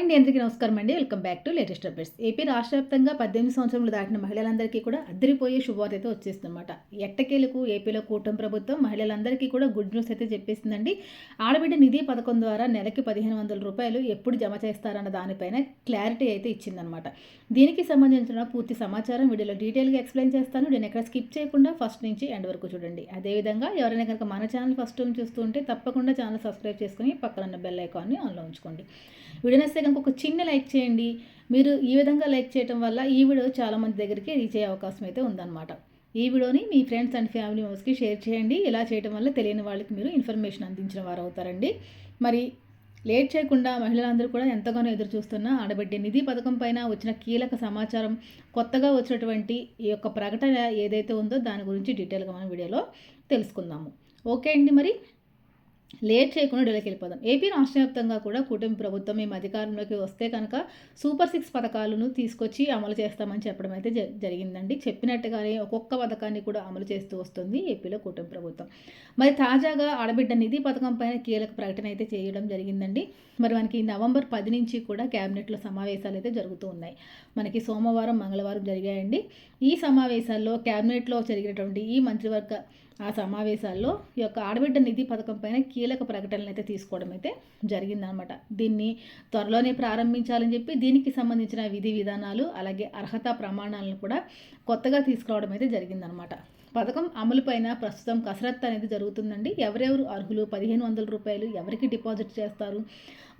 అండి, అందరికీ నమస్కారం అండి. Welcome back to latest updates. AP రాష్ట్ర వ్యాప్తంగా 18 సంవత్సరములు దాటిన మహిళలందరికీ కూడా అద్దరిపోయే శుభవార్త అయితే వచ్చేస్తుందన్నమాట. ఎట్టకేలకు ఏపీలో కూటమి ప్రభుత్వం మహిళలందరికీ కూడా గుడ్ న్యూస్ అయితే చెప్పేసిందండి. ఆడబిడ్డ నిధి పథకం ద్వారా నెలకి 1500 రూపాయలు ఎప్పుడు జమ చేస్తారన్న దానిపైన క్లారిటీ అయితే ఇచ్చిందనమాట. దీనికి సంబంధించిన పూర్తి సమాచారం వీడియోలో డీటెయిల్గా ఎక్స్ప్లెయిన్ చేస్తాను. నేను ఎక్కడ స్కిప్ చేయకుండా ఫస్ట్ నుంచి ఎండ్ వరకు చూడండి. అదేవిధంగా ఎవరైనా కనుక మన ఛానల్ ఫస్ట్ టైం చూస్తూ ఉంటే తప్పకుండా ఛానల్ సబ్స్క్రైబ్ చేసుకుని పక్కన ఉన్న బెల్ ఐకాన్ని ఆన్లో ఉంచుకోండి. వీడియో నచ్చితే కనుక ఒక చిన్న లైక్ చేయండి. మీరు ఈ విధంగా లైక్ చేయడం వల్ల ఈ వీడియో చాలామంది దగ్గరికి రీచ్ అయ్యే అవకాశం అయితే ఉందన్నమాట. ఈ వీడియోని మీ ఫ్రెండ్స్ అండ్ ఫ్యామిలీ మెంబర్స్కి షేర్ చేయండి. ఇలా చేయడం వల్ల తెలియని వాళ్ళకి మీరు ఇన్ఫర్మేషన్ అందించిన వారు అవుతారండి. మరి లేట్ చేయకుండా మహిళలందరూ కూడా ఎంతగానో ఎదురు చూస్తున్న ఆడబిడ్డ నిధి పథకం పైన వచ్చిన కీలక సమాచారం, కొత్తగా వచ్చినటువంటి ఈ యొక్క ప్రకటన ఏదైతే ఉందో దాని గురించి డీటెయిల్గా మనం వీడియోలో తెలుసుకుందాము. ఓకే అండి, మరి లేట్ చేయకుండా డెలికి వెళ్ళిపోదాం. ఏపీ రాష్ట్ర వ్యాప్తంగా కూడా కూటమి ప్రభుత్వం మేము అధికారంలోకి వస్తే కనుక సూపర్ 6 పథకాలను తీసుకొచ్చి అమలు చేస్తామని చెప్పడం అయితే జరిగిందండి. చెప్పినట్టుగానే ఒక్కొక్క పథకాన్ని కూడా అమలు చేస్తూ వస్తుంది ఏపీలో కూటమి ప్రభుత్వం. మరి తాజాగా ఆడబిడ్డ నిధి పథకం పైన కీలక ప్రకటన అయితే చేయడం జరిగిందండి. మరి మనకి నవంబర్ 10 నుంచి కూడా క్యాబినెట్లో సమావేశాలు అయితే జరుగుతూ ఉన్నాయి. మనకి సోమవారం, మంగళవారం జరిగాయండి. ఈ సమావేశాల్లో క్యాబినెట్లో జరిగినటువంటి ఈ మంత్రివర్గ సమావేశాల్లో ఈ యొక్క ఆడబిడ్డ నిధి పథకం పైన కీలక ప్రకటనలు అయితే తీసుకోవడం అయితే జరిగిందనమాట. దీన్ని త్వరలోనే ప్రారంభించాలని చెప్పి దీనికి సంబంధించిన విధి విధానాలు అలాగే అర్హత ప్రమాణాలను కూడా కొత్తగా తీసుకురావడం అయితే జరిగిందనమాట. పథకం అమలుపైన ప్రస్తుతం కసరత్తు అనేది జరుగుతుందండి. ఎవరెవరు అర్హులు, 1500 రూపాయలు ఎవరికి డిపాజిట్ చేస్తారు,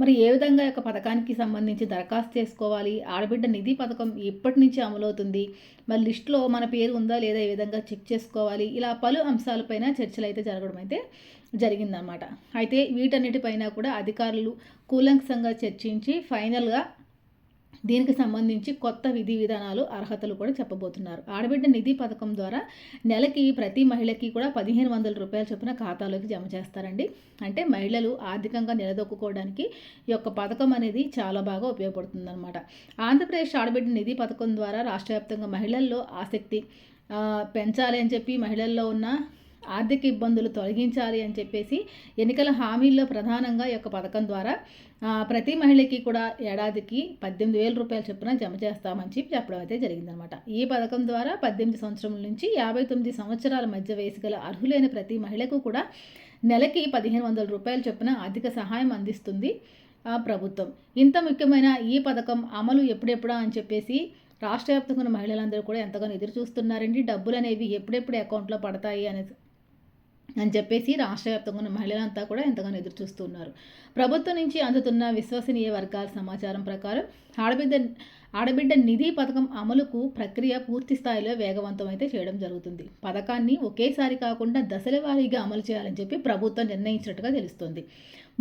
మరి ఏ విధంగా యొక్క పథకానికి సంబంధించి దరఖాస్తు చేసుకోవాలి, ఆడబిడ్డ నిధి పథకం ఎప్పటి నుంచి అమలవుతుంది, మరి లిస్టులో మన పేరు ఉందా లేదా ఏ విధంగా చెక్ చేసుకోవాలి, ఇలా పలు అంశాలపైన చర్చలు అయితే జరగడం అయితే జరిగిందనమాట. అయితే వీటన్నిటిపైన కూడా అధికారులు కూలంకషంగా చర్చించి ఫైనల్గా దీనికి సంబంధించి కొత్త విధి విధానాలు, అర్హతలు కూడా చెప్పబోతున్నారు. ఆడబిడ్డ నిధి పథకం ద్వారా నెలకి ప్రతి మహిళకి కూడా 1500 రూపాయల చొప్పున ఖాతాలోకి జమ చేస్తారండి. అంటే మహిళలు ఆర్థికంగా నిలదొక్కుకోవడానికి ఈ యొక్క పథకం అనేది చాలా బాగా ఉపయోగపడుతుందన్నమాట. ఆంధ్రప్రదేశ్ ఆడబిడ్డ నిధి పథకం ద్వారా రాష్ట్ర వ్యాప్తంగా మహిళల్లో ఆసక్తి పెంచాలి అని చెప్పి, మహిళల్లో ఉన్న ఆర్థిక ఇబ్బందులు తొలగించాలి అని చెప్పేసి ఎన్నికల హామీల్లో ప్రధానంగా ఈ యొక్క పథకం ద్వారా ప్రతి మహిళకి కూడా ఏడాదికి 18,000 రూపాయల చొప్పున జమ చేస్తామని చెప్పి చెప్పడం అయితే జరిగిందనమాట. ఈ పథకం ద్వారా 18 సంవత్సరముల నుంచి 59 సంవత్సరాల మధ్య వయసు గల అర్హులైన ప్రతి మహిళకు కూడా నెలకి 1500 రూపాయల చొప్పున ఆర్థిక సహాయం అందిస్తుంది ప్రభుత్వం. ఇంత ముఖ్యమైన ఈ పథకం అమలు ఎప్పుడెప్పుడా అని చెప్పేసి రాష్ట్ర వ్యాప్తంగా ఉన్న మహిళలందరూ కూడా ఎంతగానో ఎదురు చూస్తున్నారండి. డబ్బులు అనేవి ఎప్పుడెప్పుడు అకౌంట్లో పడతాయి అని చెప్పేసి రాష్ట్ర వ్యాప్తంగా ఉన్న మహిళలంతా కూడా ఎంతగానో ఎదురు చూస్తున్నారు. ప్రభుత్వం నుంచి అందుతున్న విశ్వసనీయ వర్గాల సమాచారం ప్రకారం ఆడబిడ్డ నిధి పథకం అమలుకు ప్రక్రియ పూర్తి స్థాయిలో వేగవంతం అయితే చేయడం జరుగుతుంది. పథకాన్ని ఒకేసారి కాకుండా దశల వారీగా అమలు చేయాలని చెప్పి ప్రభుత్వం నిర్ణయించినట్టుగా తెలుస్తుంది.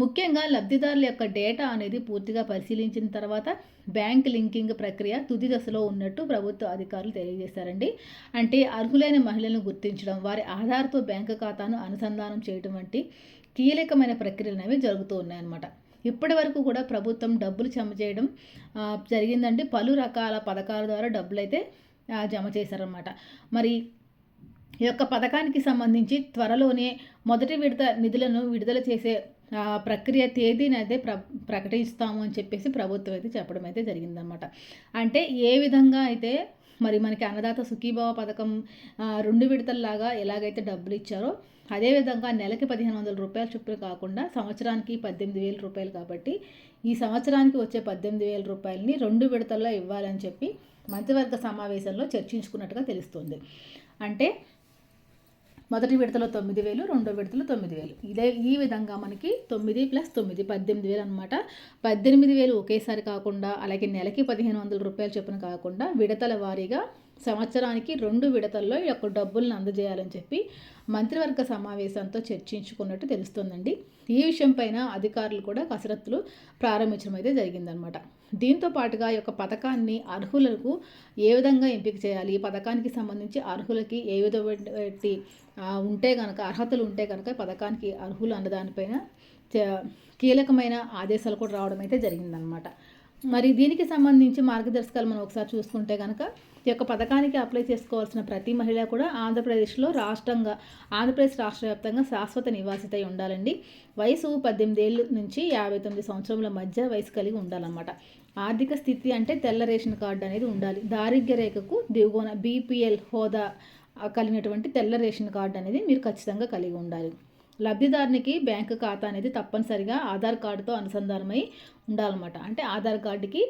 ముఖ్యంగా లబ్ధిదారుల యొక్క డేటా అనేది పూర్తిగా పరిశీలించిన తర్వాత బ్యాంక్ లింకింగ్ ప్రక్రియ తుది దశలో ఉన్నట్టు ప్రభుత్వ అధికారులు తెలియజేశారండి. అంటే అర్హులైన మహిళలను గుర్తించడం, వారి ఆధార్తో బ్యాంకు ఖాతాను అనుసంధానం చేయడం వంటి కీలకమైన ప్రక్రియలు అనేవి జరుగుతూ ఉన్నాయన్నమాట. ఇప్పటి వరకు కూడా ప్రభుత్వం డబ్బులు జమ చేయడం జరిగిందండి. పలు రకాల పథకాల ద్వారా డబ్బులు అయితే జమ చేశారన్నమాట. మరి ఈ యొక్క పథకానికి సంబంధించి త్వరలోనే మొదటి విడత నిధులను విడుదల చేసే ప్రక్రియ తేదీని అయితే ప్రకటిస్తాము అని చెప్పేసి ప్రభుత్వం అయితే చెప్పడం అయితే జరిగిందనమాట. అంటే ఏ విధంగా అయితే మరి మనకి అన్నదాత సుఖీభావ పథకం 2 విడతల్లాగా ఎలాగైతే డబ్బులు ఇచ్చారో అదేవిధంగా నెలకి 1500 రూపాయల చొప్పున కాకుండా సంవత్సరానికి 18,000 రూపాయలు, కాబట్టి ఈ సంవత్సరానికి వచ్చే 18,000 రూపాయలని 2 విడతల్లో ఇవ్వాలని చెప్పి మంత్రివర్గ సమావేశంలో చర్చించుకున్నట్టుగా తెలుస్తుంది. అంటే మొదటి విడతలో 9,000, రెండో విడతలో 9,000. ఈ విధంగా మనకి 9 + 9 18,000 అనమాట. 18,000 ఒకేసారి కాకుండా అలాగే నెలకి 1500 రూపాయల చొప్పున కాకుండా విడతల వారీగా సంవత్సరానికి 2 విడతల్లో ఈ యొక్క డబ్బులను అందజేయాలని చెప్పి మంత్రివర్గ సమావేశంతో చర్చించుకున్నట్టు తెలుస్తుందండి. ఈ విషయం పైన అధికారులు కూడా కసరత్తులు ప్రారంభించడం అయితే జరిగిందనమాట. దీంతో పాటుగా ఈ యొక్క పథకాన్ని అర్హులకు ఏ విధంగా ఎంపిక చేయాలి, ఈ పథకానికి సంబంధించి అర్హులకి ఏ విధమైన ఉంటే కనుక అర్హతలు ఉంటే కనుక పథకానికి అర్హులు అన్నదానిపైన కీలకమైన ఆదేశాలు కూడా రావడం అయితే జరిగిందనమాట. మరి దీనికి సంబంధించి మార్గదర్శకాలు మనం ఒకసారి చూసుకుంటే కనుక ఈ యొక్క పథకానికి అప్లై చేసుకోవాల్సిన ప్రతి మహిళ కూడా ఆంధ్రప్రదేశ్ రాష్ట్ర వ్యాప్తంగా శాశ్వత నివాసిత అయి ఉండాలండి. వయసు 18 ఏళ్ళ నుంచి 59 సంవత్సరముల మధ్య వయసు కలిగి ఉండాలన్నమాట. ఆర్థిక స్థితి అంటే తెల్ల రేషన్ కార్డు అనేది ఉండాలి. దారిద్ర్య రేఖకు దిగువన బీపీఎల్ హోదా కలిగినటువంటి తెల్ల రేషన్ కార్డు అనేది మీరు ఖచ్చితంగా కలిగి ఉండాలి. లబ్ధిదారునికి బ్యాంకు ఖాతా అనేది తప్పనిసరిగా ఆధార్ కార్డుతో అనుసంధానమై ఉండాలన్నమాట. అంటే ఆధార్ కార్డుకి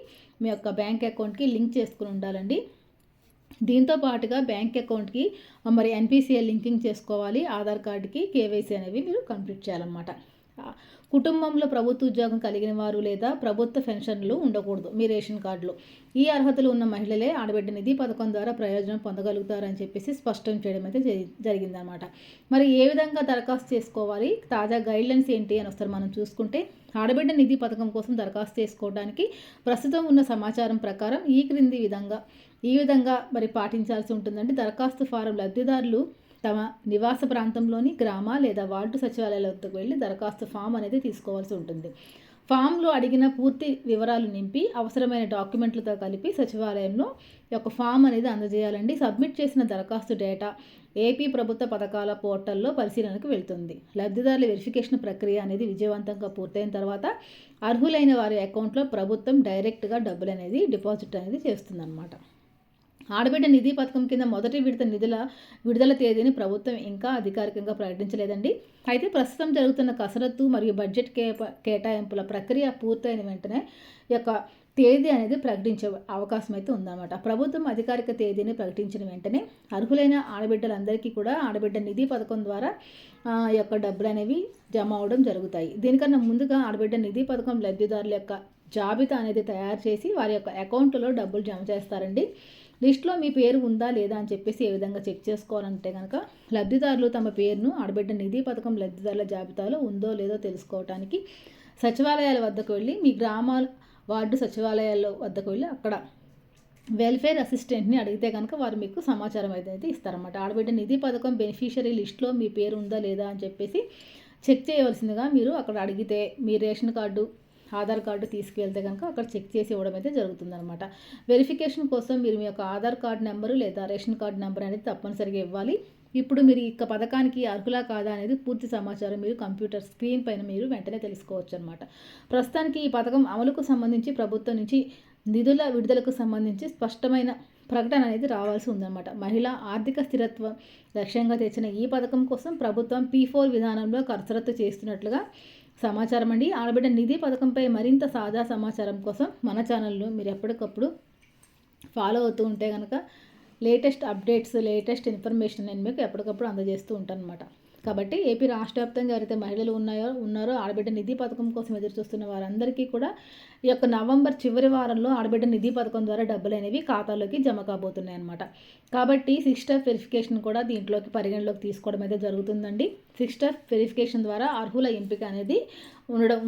మీ యొక్క బ్యాంక్ అకౌంట్కి లింక్ చేసుకుని ఉండాలండి. దీంతో పాటుగా బ్యాంక్ అకౌంట్కి మరి ఎన్పిసిఐ లింకింగ్ చేసుకోవాలి. ఆధార్ కార్డుకి కేవైసీ అనేవి మీరు కంప్లీట్ చేయాలన్నమాట. కుటుంబంలో ప్రభుత్వ ఉద్యోగం కలిగిన వారు లేదా ప్రభుత్వ పెన్షన్లు ఉండకూడదు మీ రేషన్ కార్డులో. ఈ అర్హతలు ఉన్న మహిళలే ఆడబిడ్డ నిధి పథకం ద్వారా ప్రయోజనం పొందగలుగుతారని చెప్పేసి స్పష్టం చేయడం అయితే జరిగిందనమాట. మరి ఏ విధంగా దరఖాస్తు చేసుకోవాలి, తాజా గైడ్లైన్స్ ఏంటి అని ఒకసారి మనం చూసుకుంటే, ఆడబిడ్డ నిధి పథకం కోసం దరఖాస్తు చేసుకోవడానికి ప్రస్తుతం ఉన్న సమాచారం ప్రకారం ఈ విధంగా మరి పాటించాల్సి ఉంటుందండి. దరఖాస్తు ఫారం లబ్ధిదారులు తమ నివాస ప్రాంతంలోని గ్రామ లేదా వార్డు సచివాలయాల వద్దకు వెళ్ళి దరఖాస్తు ఫామ్ అనేది తీసుకోవాల్సి ఉంటుంది. ఫామ్లో అడిగిన పూర్తి వివరాలు నింపి అవసరమైన డాక్యుమెంట్లతో కలిపి సచివాలయంలో ఒక ఫామ్ అనేది అందజేయాలండి. సబ్మిట్ చేసిన దరఖాస్తు డేటా ఏపీ ప్రభుత్వ పథకాల పోర్టల్లో పరిశీలనకు వెళ్తుంది. లబ్ధిదారుల వెరిఫికేషన్ ప్రక్రియ అనేది విజయవంతంగా పూర్తయిన తర్వాత అర్హులైన వారి అకౌంట్లో ప్రభుత్వం డైరెక్ట్గా డబ్బులు అనేది డిపాజిట్ అనేది చేస్తుందన్నమాట. ఆడబిడ్డ నిధి పథకం కింద మొదటి విడుదల తేదీని ప్రభుత్వం ఇంకా అధికారికంగా ప్రకటించలేదండి. అయితే ప్రస్తుతం జరుగుతున్న కసరత్తు మరియు బడ్జెట్ కేటాయింపుల ప్రక్రియ పూర్తయిన వెంటనే ఈ యొక్క తేదీ అనేది ప్రకటించే అవకాశం అయితే ఉందన్నమాట. ప్రభుత్వం అధికారిక తేదీని ప్రకటించిన వెంటనే అర్హులైన ఆడబిడ్డలందరికీ కూడా ఆడబిడ్డ నిధి పథకం ద్వారా ఈ యొక్క డబ్బులు అనేవి జమ అవడం జరుగుతాయి. దీనికన్నా ముందుగా ఆడబిడ్డ నిధి పథకం లబ్ధిదారుల యొక్క జాబితా అనేది తయారు చేసి వారి యొక్క అకౌంట్లో డబ్బులు జమ చేస్తారండి. లిస్ట్లో మీ పేరు ఉందా లేదా అని చెప్పేసి ఏ విధంగా చెక్ చేసుకోవాలంటే కనుక, లబ్ధిదారులు తమ పేరును ఆడబిడ్డ నిధి పథకం లబ్ధిదారుల జాబితాలో ఉందో లేదో తెలుసుకోవడానికి సచివాలయాల వద్దకు వెళ్ళి, మీ గ్రామాల వార్డు సచివాలయాల వద్దకు వెళ్ళి అక్కడ వెల్ఫేర్ అసిస్టెంట్ని అడిగితే కనుక వారు మీకు సమాచారం అయితే ఇస్తారన్నమాట. ఆడబిడ్డ నిధి పథకం బెనిఫిషియరీ లిస్ట్లో మీ పేరు ఉందా లేదా అని చెప్పేసి చెక్ చేయవలసిందిగా మీరు అక్కడ అడిగితే, మీ రేషన్ కార్డు ఆధార్ కార్డు తీసుకువెళ్తే కనుక అక్కడ చెక్ చేసి ఇవ్వడం అయితే జరుగుతుందన్నమాట. వెరిఫికేషన్ కోసం మీరు మీ యొక్క ఆధార్ కార్డు నెంబరు లేదా రేషన్ కార్డు నెంబర్ అనేది తప్పనిసరిగా ఇవ్వాలి. ఇప్పుడు మీరు ఈ పథకానికి అర్హులా కాదా అనేది పూర్తి సమాచారం మీరు కంప్యూటర్ స్క్రీన్ పైన మీరు వెంటనే తెలుసుకోవచ్చు అనమాట. ప్రస్తుతానికి ఈ పథకం అమలుకు సంబంధించి ప్రభుత్వం నుంచి నిధుల విడుదలకు సంబంధించి స్పష్టమైన ప్రకటన అనేది రావాల్సి ఉందన్నమాట. మహిళా ఆర్థిక స్థిరత్వం లక్ష్యంగా తెచ్చిన ఈ పథకం కోసం ప్రభుత్వం P4 విధానంలో కసరత్తు చేస్తున్నట్లుగా సమాచారం అండి. ఆడబిడ్డ నిధి పథకంపై మరింత తాజా సమాచారం కోసం మన ఛానల్ను మీరు ఎప్పటికప్పుడు ఫాలో అవుతూ ఉంటే కనుక లేటెస్ట్ అప్డేట్స్, లేటెస్ట్ ఇన్ఫర్మేషన్ నేను మీకు ఎప్పటికప్పుడు అందజేస్తూ ఉంటాను అనమాట. కాబట్టి ఏపీ రాష్ట్ర వ్యాప్తంగా ఎవరైతే మహిళలు ఉన్నారో ఆడబిడ్డ నిధి పథకం కోసం ఎదురు చూస్తున్న వారందరికీ కూడా ఈ యొక్క నవంబర్ చివరి వారంలో ఆడబిడ్డ నిధి పథకం ద్వారా డబ్బులు అనేవి ఖాతాలోకి జమ కాబోతున్నాయి అన్నమాట. కాబట్టి 6 స్టెప్ వెరిఫికేషన్ కూడా దీంట్లోకి పరిగణలోకి తీసుకోవడం అయితే జరుగుతుందండి. 6 స్టెప్ వెరిఫికేషన్ ద్వారా అర్హుల ఎంపిక అనేది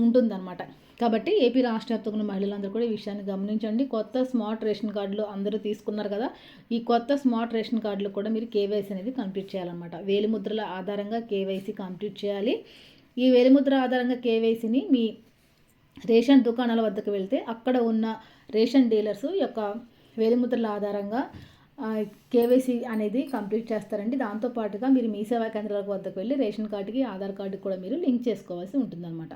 ఉంటుందన్నమాట. కాబట్టి ఏపీ రాష్ట్ర వ్యాప్తంగా మహిళలందరూ కూడా ఈ విషయాన్ని గమనించండి. కొత్త స్మార్ట్ రేషన్ కార్డులు అందరూ తీసుకున్నారు కదా, ఈ కొత్త స్మార్ట్ రేషన్ కార్డులు కూడా మీరు కేవైసీ అనేది కంప్లీట్ చేయాలన్నమాట. వేలిముద్రల ఆధారంగా కేవైసీ కంప్లీట్ చేయాలి. ఈ వేలిముద్ర ఆధారంగా కేవైసీని మీ రేషన్ దుకాణాల వద్దకు వెళ్తే అక్కడ ఉన్న రేషన్ డీలర్స్ యొక్క వేలిముద్రల ఆధారంగా కేవైసీ అనేది కంప్లీట్ చేస్తారండి. దాంతోపాటుగా మీరు మీ సేవా కేంద్రాల వద్దకు వెళ్ళి రేషన్ కార్డుకి ఆధార్ కార్డుకి కూడా మీరు లింక్ చేసుకోవాల్సి ఉంటుందన్నమాట.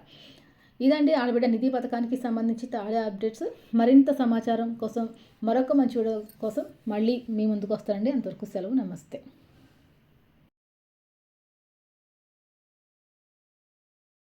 ఇదండి ఆడబిడ్డ నిధి పథకానికి సంబంధించి తాజా అప్డేట్స్. మరింత సమాచారం కోసం మరొక మంచి వీడియో కోసం మళ్ళీ మీ ముందుకు వస్తానండి. అంతవరకు సెలవు, నమస్తే.